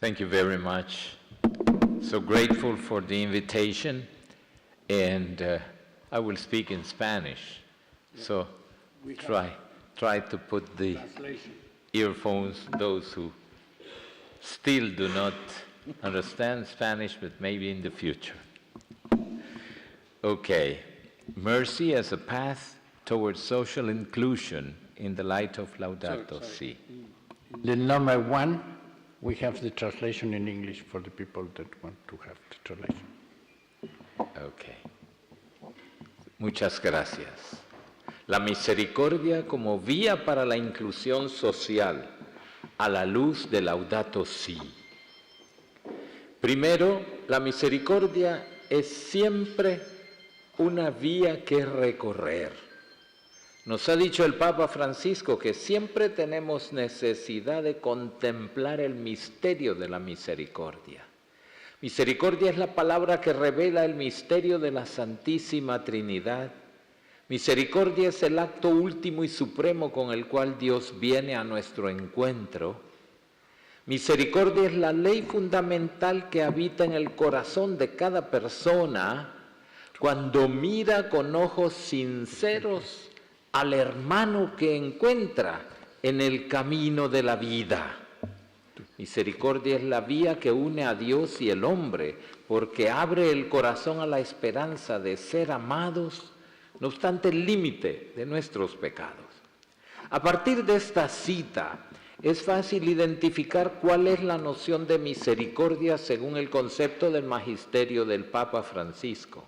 Thank you very much. So grateful for the invitation, and I will speak in Spanish. So try to put the earphones, those who still do not understand Spanish, but maybe in the future. Okay, mercy as a path towards social inclusion in the light of Laudato Si. The number 1, we have the translation in English for the people that want to have the translation. Okay. Muchas gracias. La misericordia como vía para la inclusión social a la luz de Laudato Si. Primero, la misericordia es siempre una vía que recorrer. Nos ha dicho el Papa Francisco que siempre tenemos necesidad de contemplar el misterio de la misericordia. Misericordia es la palabra que revela el misterio de la Santísima Trinidad. Misericordia es el acto último y supremo con el cual Dios viene a nuestro encuentro. Misericordia es la ley fundamental que habita en el corazón de cada persona cuando mira con ojos sinceros al hermano que encuentra en el camino de la vida. Misericordia es la vía que une a Dios y el hombre, porque abre el corazón a la esperanza de ser amados, no obstante el límite de nuestros pecados. A partir de esta cita, es fácil identificar cuál es la noción de misericordia según el concepto del magisterio del Papa Francisco.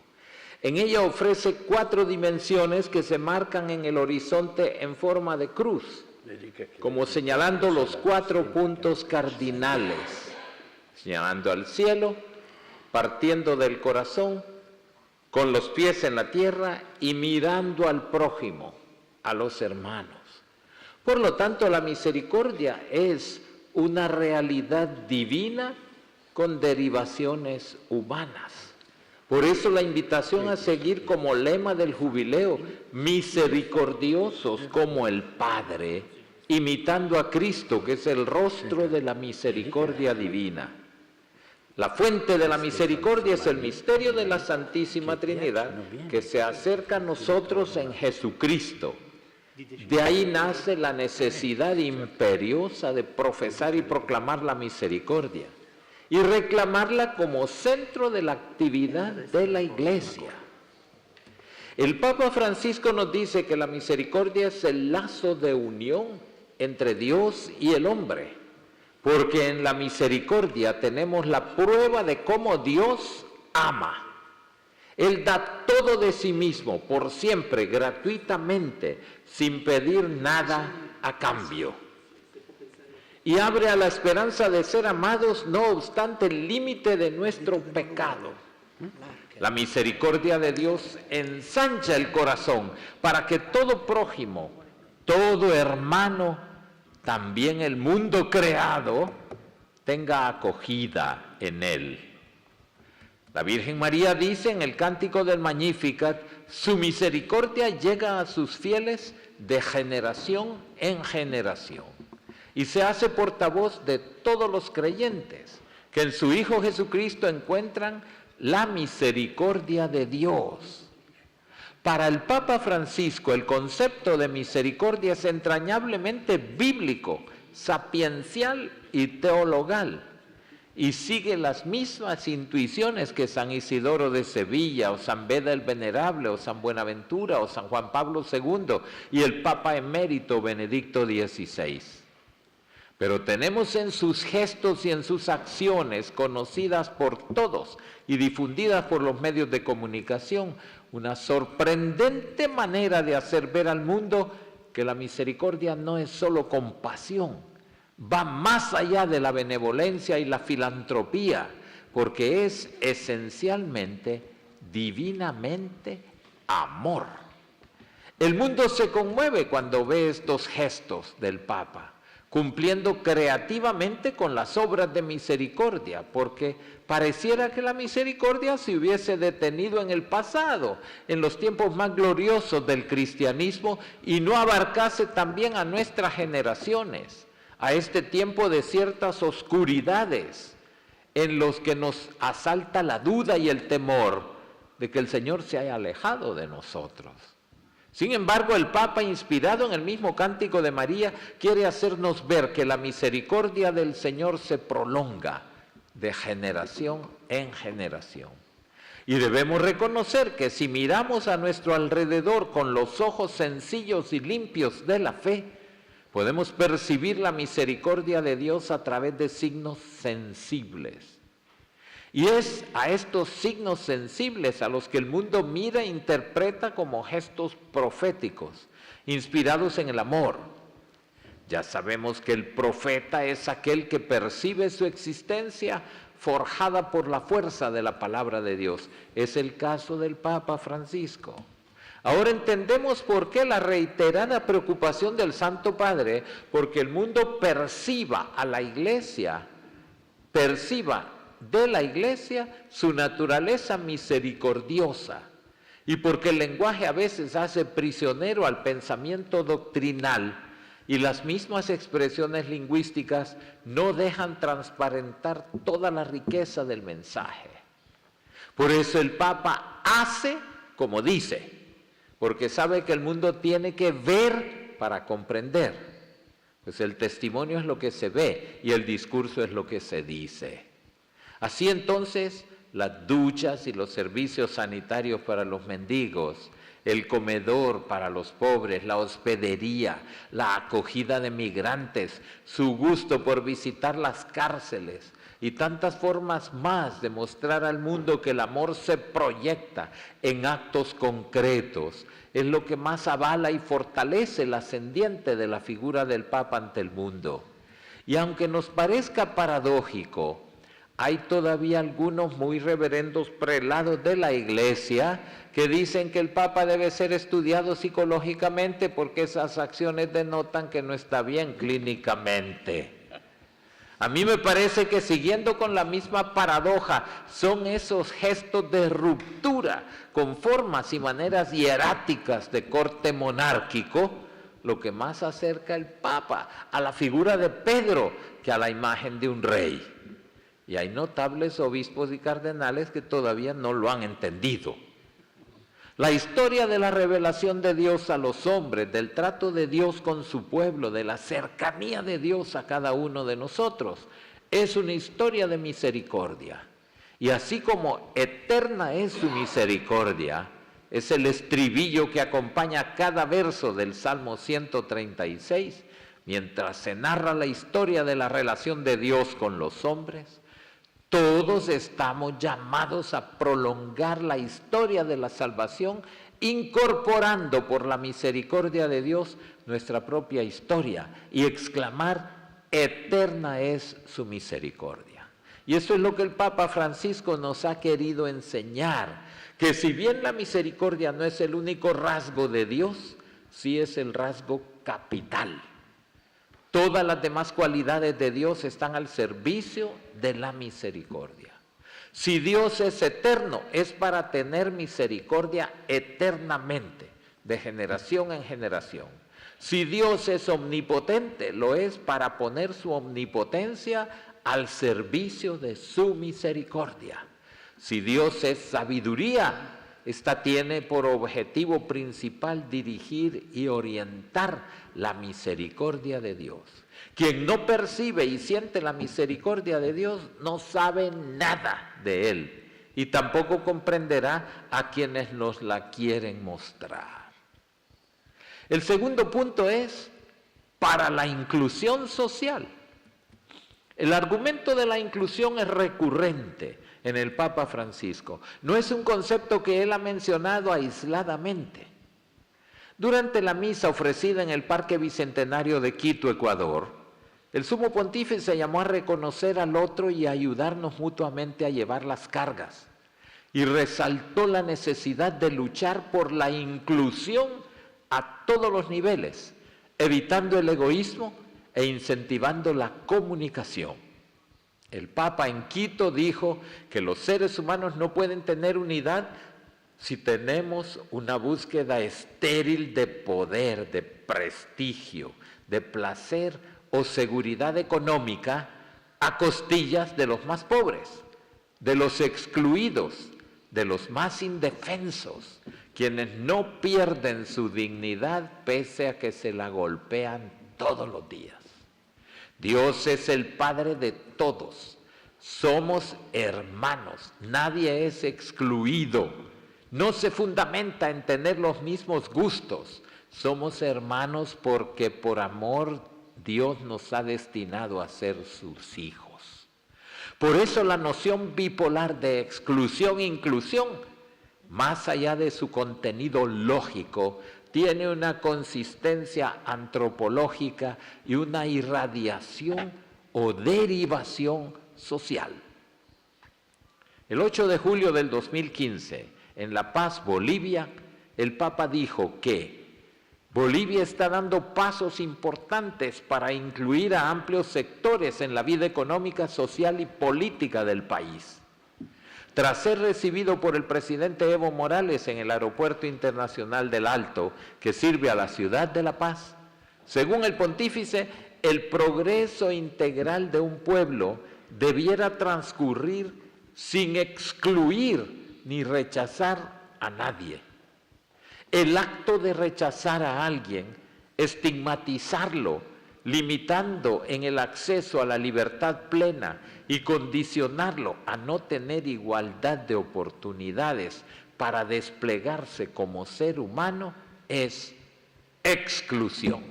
En ella ofrece 4 dimensiones que se marcan en el horizonte en forma de cruz, como señalando los 4 puntos cardinales, señalando al cielo, partiendo del corazón, con los pies en la tierra y mirando al prójimo, a los hermanos. Por lo tanto, la misericordia es una realidad divina con derivaciones humanas. Por eso la invitación a seguir como lema del jubileo, misericordiosos como el Padre, imitando a Cristo, que es el rostro de la misericordia divina. La fuente de la misericordia es el misterio de la Santísima Trinidad, que se acerca a nosotros en Jesucristo. De ahí nace la necesidad imperiosa de profesar y proclamar la misericordia y reclamarla como centro de la actividad de la Iglesia. El Papa Francisco nos dice que la misericordia es el lazo de unión entre Dios y el hombre, porque en la misericordia tenemos la prueba de cómo Dios ama. Él da todo de sí mismo, por siempre, gratuitamente, sin pedir nada a cambio. Y abre a la esperanza de ser amados, no obstante el límite de nuestro pecado. La misericordia de Dios ensancha el corazón para que todo prójimo, todo hermano, también el mundo creado, tenga acogida en él. La Virgen María dice en el Cántico del Magnificat, su misericordia llega a sus fieles de generación en generación y se hace portavoz de todos los creyentes que en su Hijo Jesucristo encuentran la misericordia de Dios. Para el Papa Francisco, el concepto de misericordia es entrañablemente bíblico, sapiencial y teologal, y sigue las mismas intuiciones que San Isidoro de Sevilla, o San Beda el Venerable, o San Buenaventura, o San Juan Pablo II, y el Papa emérito Benedicto XVI. Pero tenemos en sus gestos y en sus acciones, conocidas por todos y difundidas por los medios de comunicación, una sorprendente manera de hacer ver al mundo que la misericordia no es solo compasión, va más allá de la benevolencia y la filantropía, porque es esencialmente, divinamente, amor. El mundo se conmueve cuando ve estos gestos del Papa, cumpliendo creativamente con las obras de misericordia, porque pareciera que la misericordia se hubiese detenido en el pasado, en los tiempos más gloriosos del cristianismo, y no abarcase también a nuestras generaciones, a este tiempo de ciertas oscuridades en los que nos asalta la duda y el temor de que el Señor se haya alejado de nosotros. Sin embargo, el Papa, inspirado en el mismo Cántico de María, quiere hacernos ver que la misericordia del Señor se prolonga de generación en generación. Y debemos reconocer que si miramos a nuestro alrededor con los ojos sencillos y limpios de la fe, podemos percibir la misericordia de Dios a través de signos sensibles. Y es a estos signos sensibles a los que el mundo mira e interpreta como gestos proféticos, inspirados en el amor. Ya sabemos que el profeta es aquel que percibe su existencia forjada por la fuerza de la palabra de Dios. Es el caso del Papa Francisco. Ahora entendemos por qué la reiterada preocupación del Santo Padre, porque el mundo perciba de la Iglesia su naturaleza misericordiosa, y porque el lenguaje a veces hace prisionero al pensamiento doctrinal y las mismas expresiones lingüísticas no dejan transparentar toda la riqueza del mensaje. Por eso el Papa hace como dice, porque sabe que el mundo tiene que ver para comprender. Pues el testimonio es lo que se ve y el discurso es lo que se dice. Así entonces, las duchas y los servicios sanitarios para los mendigos, el comedor para los pobres, la hospedería, la acogida de migrantes, su gusto por visitar las cárceles y tantas formas más de mostrar al mundo que el amor se proyecta en actos concretos, es lo que más avala y fortalece el ascendiente de la figura del Papa ante el mundo. Y aunque nos parezca paradójico, hay todavía algunos muy reverendos prelados de la Iglesia que dicen que el Papa debe ser estudiado psicológicamente porque esas acciones denotan que no está bien clínicamente. A mí me parece que siguiendo con la misma paradoja, son esos gestos de ruptura con formas y maneras hieráticas de corte monárquico lo que más acerca al Papa a la figura de Pedro que a la imagen de un rey. Y hay notables obispos y cardenales que todavía no lo han entendido. La historia de la revelación de Dios a los hombres, del trato de Dios con su pueblo, de la cercanía de Dios a cada uno de nosotros, es una historia de misericordia. Y así como eterna es su misericordia, es el estribillo que acompaña cada verso del Salmo 136, mientras se narra la historia de la relación de Dios con los hombres. Todos estamos llamados a prolongar la historia de la salvación, incorporando por la misericordia de Dios nuestra propia historia y exclamar, eterna es su misericordia. Y eso es lo que el Papa Francisco nos ha querido enseñar, que si bien la misericordia no es el único rasgo de Dios, sí es el rasgo capital. Todas las demás cualidades de Dios están al servicio de la misericordia. Si Dios es eterno, es para tener misericordia eternamente, de generación en generación. Si Dios es omnipotente, lo es para poner su omnipotencia al servicio de su misericordia. Si Dios es sabiduría, esta tiene por objetivo principal dirigir y orientar la misericordia de Dios. Quien no percibe y siente la misericordia de Dios no sabe nada de Él y tampoco comprenderá a quienes nos la quieren mostrar. El segundo punto es para la inclusión social. El argumento de la inclusión es recurrente en el Papa Francisco. No es un concepto que él ha mencionado aisladamente. Durante la misa ofrecida en el Parque Bicentenario de Quito, Ecuador, el Sumo Pontífice llamó a reconocer al otro y a ayudarnos mutuamente a llevar las cargas. Y resaltó la necesidad de luchar por la inclusión a todos los niveles, evitando el egoísmo e incentivando la comunicación. El Papa en Quito dijo que los seres humanos no pueden tener unidad si tenemos una búsqueda estéril de poder, de prestigio, de placer o seguridad económica a costillas de los más pobres, de los excluidos, de los más indefensos, quienes no pierden su dignidad pese a que se la golpean todos los días. Dios es el Padre de todos, somos hermanos, nadie es excluido, no se fundamenta en tener los mismos gustos, somos hermanos porque por amor Dios nos ha destinado a ser sus hijos. Por eso la noción bipolar de exclusión e inclusión, más allá de su contenido lógico, tiene una consistencia antropológica y una irradiación o derivación social. El 8 de julio del 2015, en La Paz, Bolivia, el Papa dijo que Bolivia está dando pasos importantes para incluir a amplios sectores en la vida económica, social y política del país. Tras ser recibido por el presidente Evo Morales en el Aeropuerto Internacional del Alto, que sirve a la ciudad de La Paz, según el pontífice, el progreso integral de un pueblo debiera transcurrir sin excluir ni rechazar a nadie. El acto de rechazar a alguien, estigmatizarlo, limitando en el acceso a la libertad plena y condicionarlo a no tener igualdad de oportunidades para desplegarse como ser humano, es exclusión.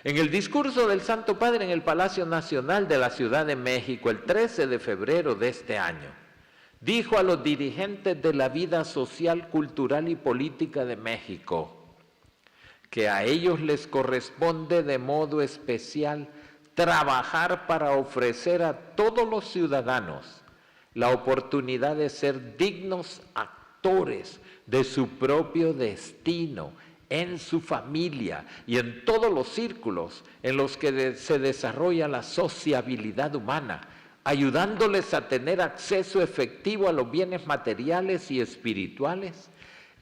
En el discurso del Santo Padre en el Palacio Nacional de la Ciudad de México, el 13 de febrero de este año, dijo a los dirigentes de la vida social, cultural y política de México que a ellos les corresponde de modo especial trabajar para ofrecer a todos los ciudadanos la oportunidad de ser dignos actores de su propio destino, en su familia y en todos los círculos en los que se desarrolla la sociabilidad humana, ayudándoles a tener acceso efectivo a los bienes materiales y espirituales,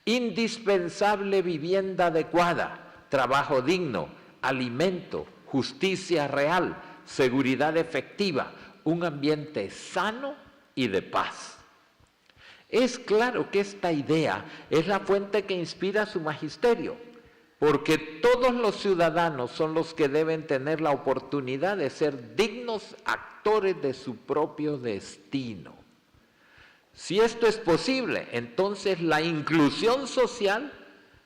indispensable vivienda adecuada, trabajo digno, alimento, justicia real, seguridad efectiva, un ambiente sano y de paz. Es claro que esta idea es la fuente que inspira su magisterio, porque todos los ciudadanos son los que deben tener la oportunidad de ser dignos actores de su propio destino. Si esto es posible, entonces la inclusión social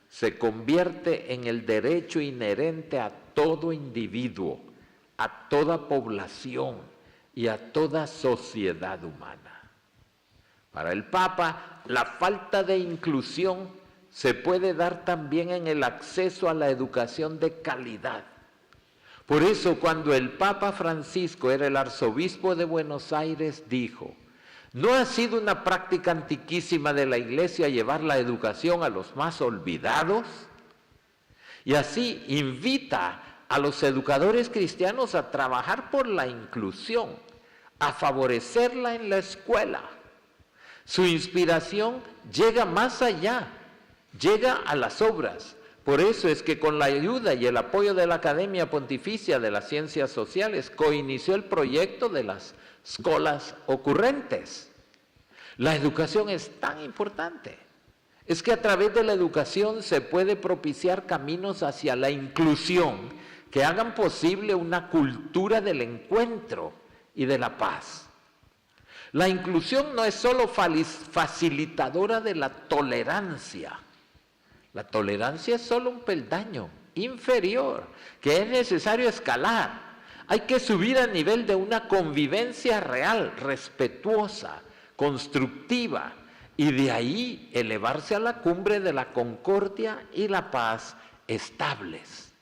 se convierte en el derecho inherente a todo individuo, a toda población y a toda sociedad humana. Para el Papa, la falta de inclusión se puede dar también en el acceso a la educación de calidad. Por eso, cuando el Papa Francisco era el arzobispo de Buenos Aires, dijo: no ha sido una práctica antiquísima de la Iglesia llevar la educación a los más olvidados, y así invita a los educadores cristianos a trabajar por la inclusión, a favorecerla en la escuela. Su inspiración llega más allá, llega a las obras. Por eso es que con la ayuda y el apoyo de la Academia Pontificia de las Ciencias Sociales coinició el proyecto de las escuelas ocurrentes. La educación es tan importante. Es que a través de la educación se puede propiciar caminos hacia la inclusión que hagan posible una cultura del encuentro y de la paz. La inclusión no es solo facilitadora de la tolerancia. La tolerancia es solo un peldaño inferior que es necesario escalar. Hay que subir a nivel de una convivencia real, respetuosa, constructiva, y de ahí elevarse a la cumbre de la concordia y la paz estables.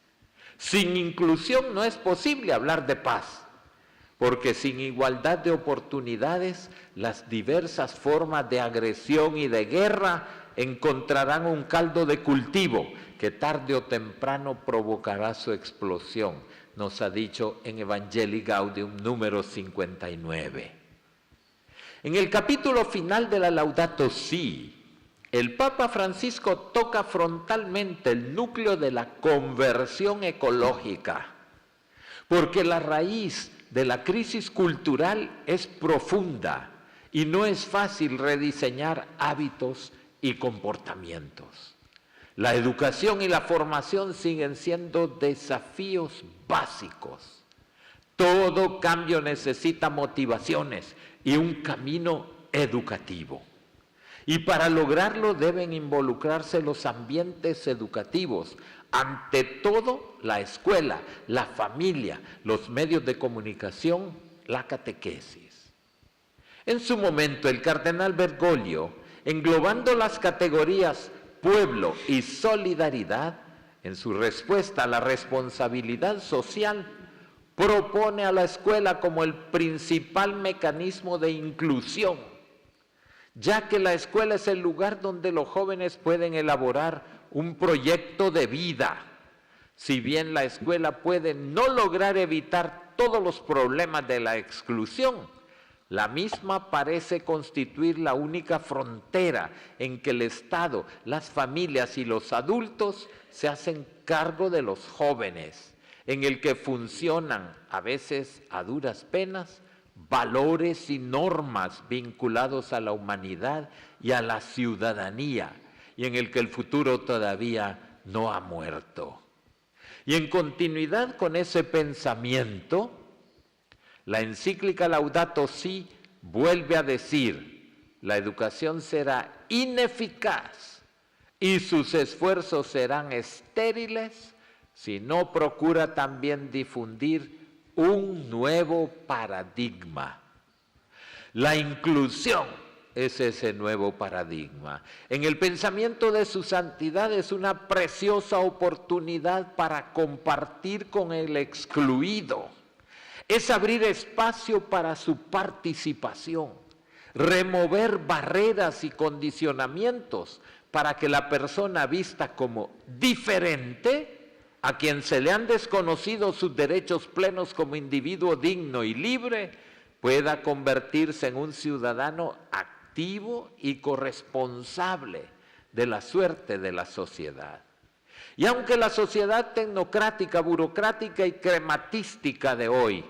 Sin inclusión no es posible hablar de paz, porque sin igualdad de oportunidades, las diversas formas de agresión y de guerra encontrarán un caldo de cultivo que tarde o temprano provocará su explosión, nos ha dicho en Evangelii Gaudium número 59. En el capítulo final de la Laudato Si, el Papa Francisco toca frontalmente el núcleo de la conversión ecológica. Porque la raíz de la crisis cultural es profunda y no es fácil rediseñar hábitos y comportamientos. La educación y la formación siguen siendo desafíos básicos. Todo cambio necesita motivaciones y un camino educativo. Y para lograrlo deben involucrarse los ambientes educativos, ante todo la escuela, la familia, los medios de comunicación, la catequesis. En su momento el cardenal Bergoglio, englobando las categorías pueblo y solidaridad, en su respuesta a la responsabilidad social, propone a la escuela como el principal mecanismo de inclusión, ya que la escuela es el lugar donde los jóvenes pueden elaborar un proyecto de vida. Si bien la escuela puede no lograr evitar todos los problemas de la exclusión, la misma parece constituir la única frontera en que el Estado, las familias y los adultos se hacen cargo de los jóvenes, en el que funcionan, a veces a duras penas, valores y normas vinculados a la humanidad y a la ciudadanía, y en el que el futuro todavía no ha muerto. Y en continuidad con ese pensamiento, la encíclica Laudato Si vuelve a decir: la educación será ineficaz y sus esfuerzos serán estériles si no procura también difundir un nuevo paradigma. La inclusión es ese nuevo paradigma. En el pensamiento de su santidad es una preciosa oportunidad para compartir con el excluido. Es abrir espacio para su participación, remover barreras y condicionamientos para que la persona vista como diferente, a quien se le han desconocido sus derechos plenos como individuo digno y libre, pueda convertirse en un ciudadano activo y corresponsable de la suerte de la sociedad. Y aunque la sociedad tecnocrática, burocrática y crematística de hoy,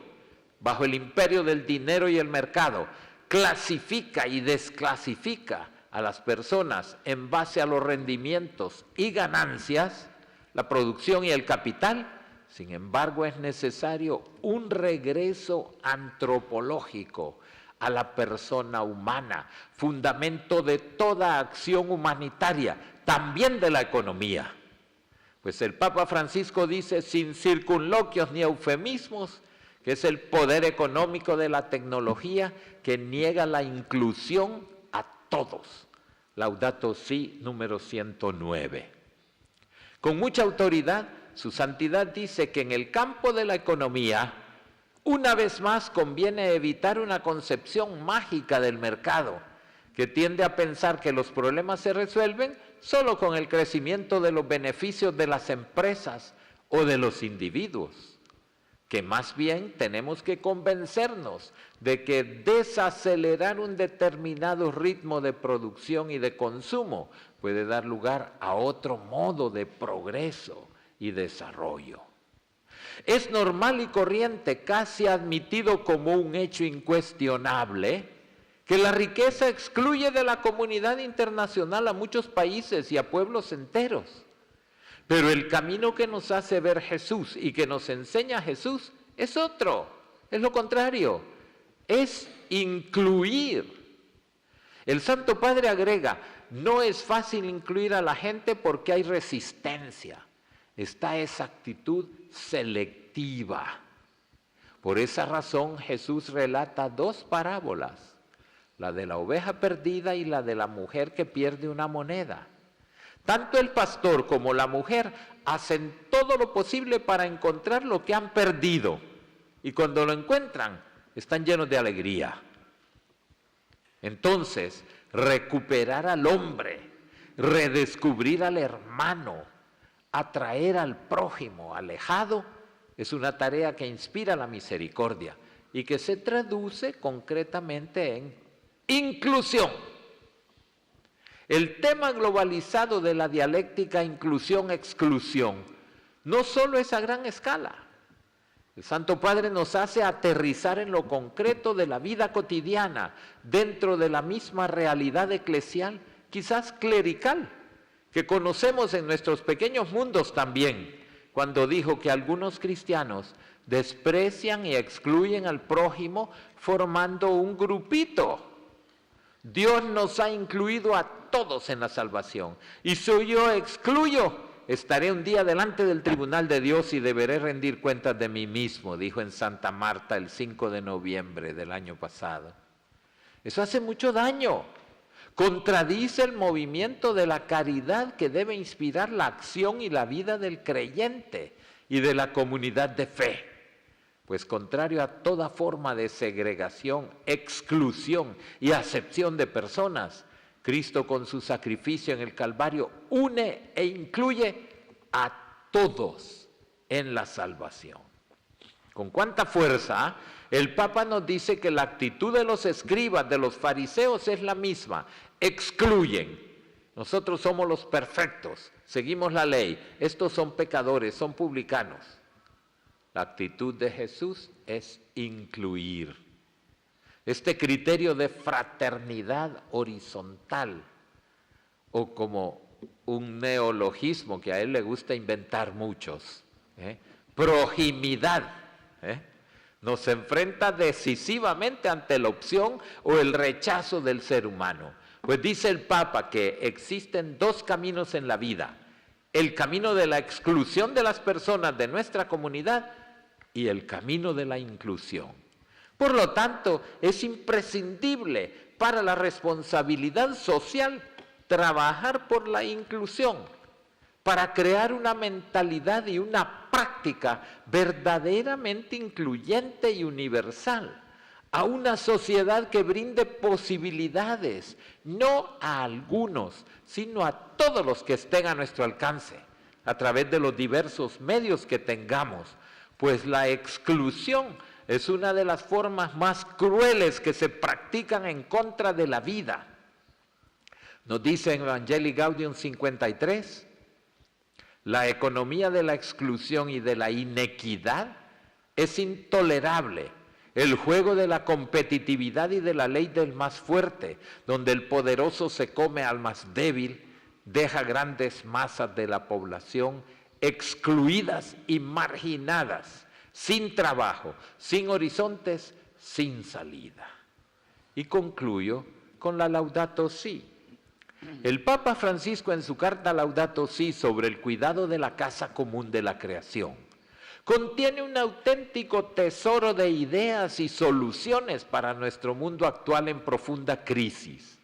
bajo el imperio del dinero y el mercado, clasifica y desclasifica a las personas en base a los rendimientos y ganancias, la producción y el capital, sin embargo, es necesario un regreso antropológico a la persona humana, fundamento de toda acción humanitaria, también de la economía. Pues el Papa Francisco dice, sin circunloquios ni eufemismos, que es el poder económico de la tecnología que niega la inclusión a todos. Laudato Si número 109. Con mucha autoridad, su santidad dice que en el campo de la economía, una vez más conviene evitar una concepción mágica del mercado, que tiende a pensar que los problemas se resuelven solo con el crecimiento de los beneficios de las empresas o de los individuos, que más bien tenemos que convencernos de que desacelerar un determinado ritmo de producción y de consumo puede dar lugar a otro modo de progreso y desarrollo. Es normal y corriente, casi admitido como un hecho incuestionable, que la riqueza excluye de la comunidad internacional a muchos países y a pueblos enteros. Pero el camino que nos hace ver Jesús y que nos enseña Jesús es otro, es lo contrario, es incluir. El Santo Padre agrega, no es fácil incluir a la gente porque hay resistencia, está esa actitud selectiva. Por esa razón Jesús relata dos parábolas, la de la oveja perdida y la de la mujer que pierde una moneda. Tanto el pastor como la mujer hacen todo lo posible para encontrar lo que han perdido y cuando lo encuentran están llenos de alegría. Entonces, recuperar al hombre, redescubrir al hermano, atraer al prójimo alejado, es una tarea que inspira la misericordia y que se traduce concretamente en inclusión. El tema globalizado de la dialéctica inclusión-exclusión no solo es a gran escala, El Santo Padre nos hace aterrizar en lo concreto de la vida cotidiana, dentro de la misma realidad eclesial, quizás clerical, que conocemos en nuestros pequeños mundos también, cuando dijo que algunos cristianos desprecian y excluyen al prójimo formando un grupito. Dios nos ha incluido a todos en la salvación, y si yo excluyo, estaré un día delante del tribunal de Dios y deberé rendir cuentas de mí mismo, dijo en Santa Marta el 5 de noviembre del año pasado. Eso hace mucho daño. Contradice el movimiento de la caridad que debe inspirar la acción y la vida del creyente y de la comunidad de fe. Pues contrario a toda forma de segregación, exclusión y acepción de personas, Cristo con su sacrificio en el Calvario une e incluye a todos en la salvación. ¿Con cuánta fuerza? El Papa nos dice que la actitud de los escribas, de los fariseos es la misma, excluyen. Nosotros somos los perfectos, seguimos la ley, estos son pecadores, son publicanos. La actitud de Jesús es incluir. Este criterio de fraternidad horizontal, o como un neologismo que a él le gusta inventar muchos, proximidad, nos enfrenta decisivamente ante la opción o el rechazo del ser humano. Pues dice el Papa que existen dos caminos en la vida: el camino de la exclusión de las personas de nuestra comunidad y el camino de la inclusión. Por lo tanto, es imprescindible para la responsabilidad social trabajar por la inclusión, para crear una mentalidad y una práctica verdaderamente incluyente y universal, a una sociedad que brinde posibilidades, no a algunos, sino a todos los que estén a nuestro alcance, a través de los diversos medios que tengamos, pues la exclusión es una de las formas más crueles que se practican en contra de la vida. Nos dice en Evangelii Gaudium 53, la economía de la exclusión y de la inequidad es intolerable. El juego de la competitividad y de la ley del más fuerte, donde el poderoso se come al más débil, deja grandes masas de la población excluidas y marginadas, sin trabajo, sin horizontes, sin salida. Y concluyo con la Laudato Si. El Papa Francisco en su carta Laudato Si sobre el cuidado de la casa común de la creación contiene un auténtico tesoro de ideas y soluciones para nuestro mundo actual en profunda crisis.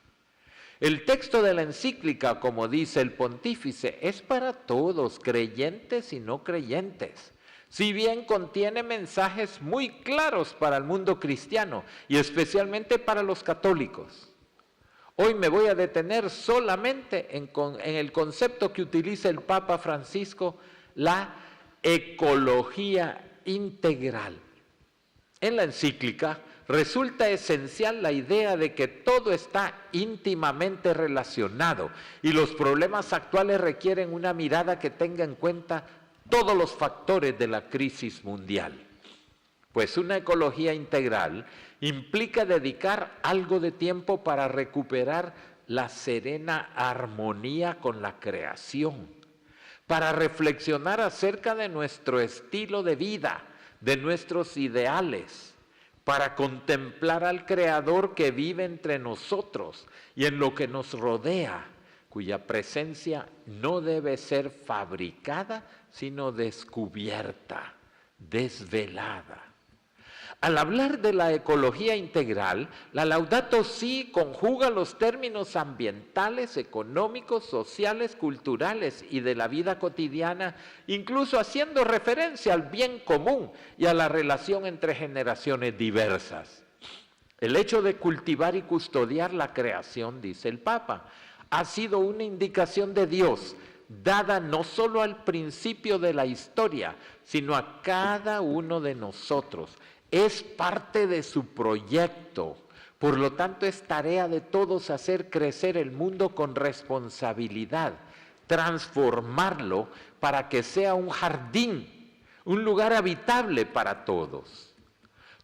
El texto de la encíclica, como dice el pontífice, es para todos, creyentes y no creyentes. Si bien contiene mensajes muy claros para el mundo cristiano y especialmente para los católicos. Hoy me voy a detener solamente en el concepto que utiliza el Papa Francisco, la ecología integral. En la encíclica resulta esencial la idea de que todo está íntimamente relacionado y los problemas actuales requieren una mirada que tenga en cuenta todos los factores de la crisis mundial. Pues una ecología integral implica dedicar algo de tiempo para recuperar la serena armonía con la creación, para reflexionar acerca de nuestro estilo de vida, de nuestros ideales, para contemplar al Creador que vive entre nosotros y en lo que nos rodea, cuya presencia no debe ser fabricada, sino descubierta, desvelada. Al hablar de la ecología integral, la Laudato Si conjuga los términos ambientales, económicos, sociales, culturales y de la vida cotidiana, incluso haciendo referencia al bien común y a la relación entre generaciones diversas. El hecho de cultivar y custodiar la creación, dice el Papa, ha sido una indicación de Dios, dada no solo al principio de la historia, sino a cada uno de nosotros. Es parte de su proyecto. Por lo tanto, es tarea de todos hacer crecer el mundo con responsabilidad, transformarlo para que sea un jardín, un lugar habitable para todos.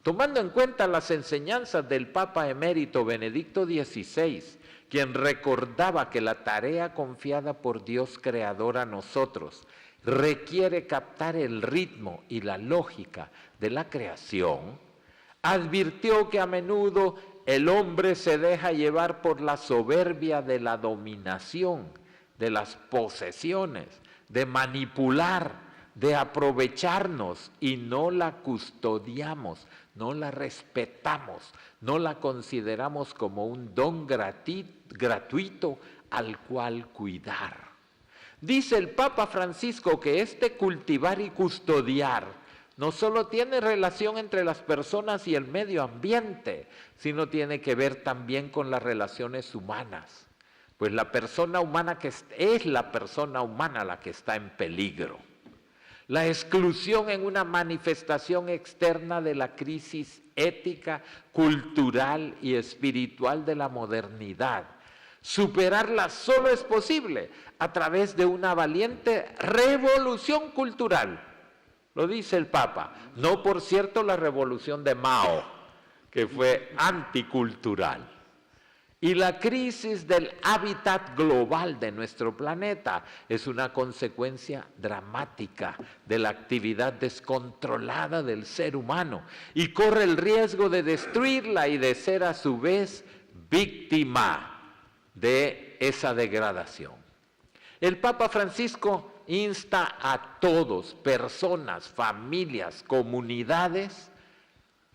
Tomando en cuenta las enseñanzas del Papa emérito Benedicto XVI, quien recordaba que la tarea confiada por Dios Creador a nosotros requiere captar el ritmo y la lógica de la creación, advirtió que a menudo el hombre se deja llevar por la soberbia de la dominación, de las posesiones, de manipular, de aprovecharnos y no la custodiamos, no la respetamos, no la consideramos como un don gratuito al cual cuidar. Dice el Papa Francisco que este cultivar y custodiar no solo tiene relación entre las personas y el medio ambiente, sino tiene que ver también con las relaciones humanas. Pues la persona humana es la persona humana la que está en peligro. La exclusión en una manifestación externa de la crisis ética, cultural y espiritual de la modernidad. Superarla solo es posible a través de una valiente revolución cultural. Lo dice el Papa. No, por cierto, la revolución de Mao, que fue anticultural. Y la crisis del hábitat global de nuestro planeta es una consecuencia dramática de la actividad descontrolada del ser humano y corre el riesgo de destruirla y de ser a su vez víctima de esa degradación. El Papa Francisco insta a todos, personas, familias, comunidades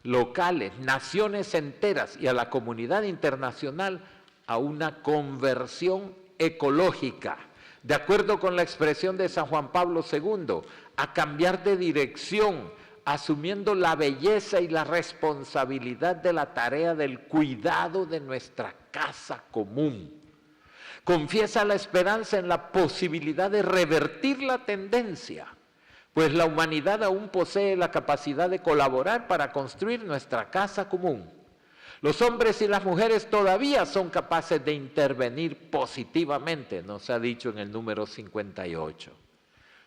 locales, naciones enteras y a la comunidad internacional a una conversión ecológica, de acuerdo con la expresión de San Juan Pablo II, a cambiar de dirección, asumiendo la belleza y la responsabilidad de la tarea del cuidado de nuestra casa común. Confiesa la esperanza en la posibilidad de revertir la tendencia, pues la humanidad aún posee la capacidad de colaborar para construir nuestra casa común. Los hombres y las mujeres todavía son capaces de intervenir positivamente, nos ha dicho en el número 58.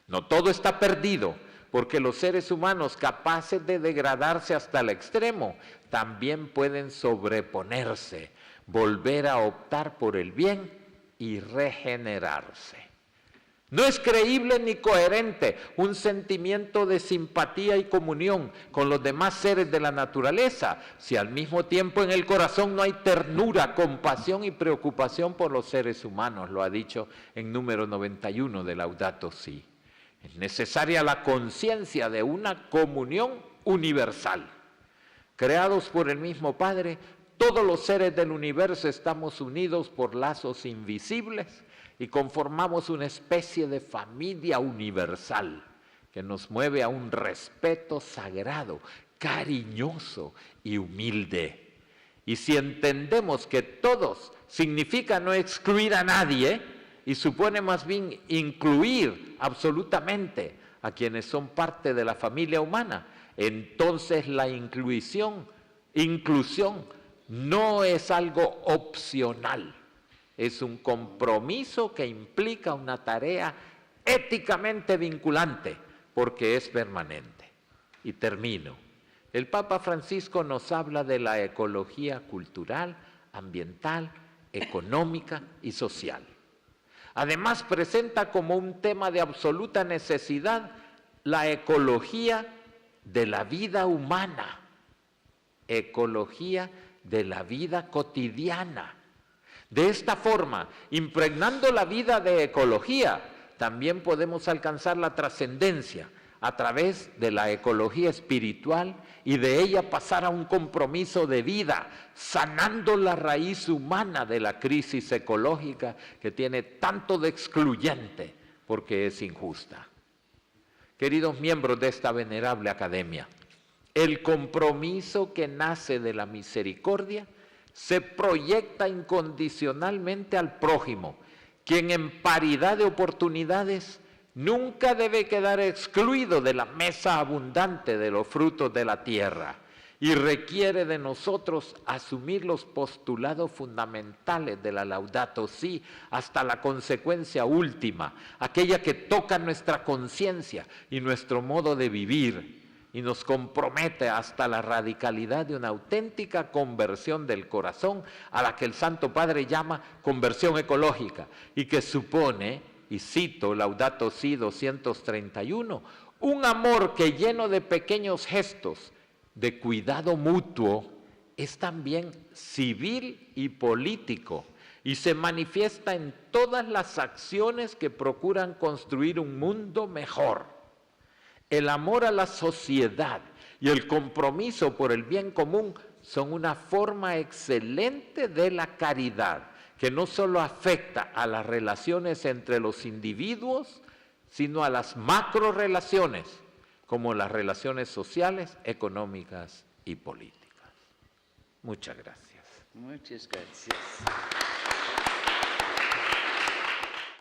No todo está perdido, porque los seres humanos capaces de degradarse hasta el extremo también pueden sobreponerse, volver a optar por el bien y regenerarse. No es creíble ni coherente un sentimiento de simpatía y comunión con los demás seres de la naturaleza, si al mismo tiempo en el corazón no hay ternura, compasión y preocupación por los seres humanos, lo ha dicho en número 91 de Laudato Si. Es necesaria la conciencia de una comunión universal. Creados por el mismo Padre, todos los seres del universo estamos unidos por lazos invisibles y conformamos una especie de familia universal que nos mueve a un respeto sagrado, cariñoso y humilde. Y si entendemos que todos significa no excluir a nadie y supone más bien incluir absolutamente a quienes son parte de la familia humana, entonces la inclusión no es algo opcional. Es un compromiso que implica una tarea éticamente vinculante, porque es permanente. Y termino. El Papa Francisco nos habla de la ecología cultural, ambiental, económica y social. Además, presenta como un tema de absoluta necesidad la ecología de la vida humana, ecología de la vida cotidiana. De esta forma, impregnando la vida de ecología, también podemos alcanzar la trascendencia a través de la ecología espiritual y de ella pasar a un compromiso de vida, sanando la raíz humana de la crisis ecológica que tiene tanto de excluyente porque es injusta. Queridos miembros de esta venerable academia, el compromiso que nace de la misericordia se proyecta incondicionalmente al prójimo, quien en paridad de oportunidades nunca debe quedar excluido de la mesa abundante de los frutos de la tierra y requiere de nosotros asumir los postulados fundamentales de la Laudato Si hasta la consecuencia última, aquella que toca nuestra conciencia y nuestro modo de vivir y nos compromete hasta la radicalidad de una auténtica conversión del corazón a la que el Santo Padre llama conversión ecológica y que supone, y cito Laudato Si 231, un amor que lleno de pequeños gestos de cuidado mutuo es también civil y político y se manifiesta en todas las acciones que procuran construir un mundo mejor. El amor a la sociedad y el compromiso por el bien común son una forma excelente de la caridad, que no solo afecta a las relaciones entre los individuos, sino a las macrorelaciones, como las relaciones sociales, económicas y políticas. Muchas gracias. Muchas gracias.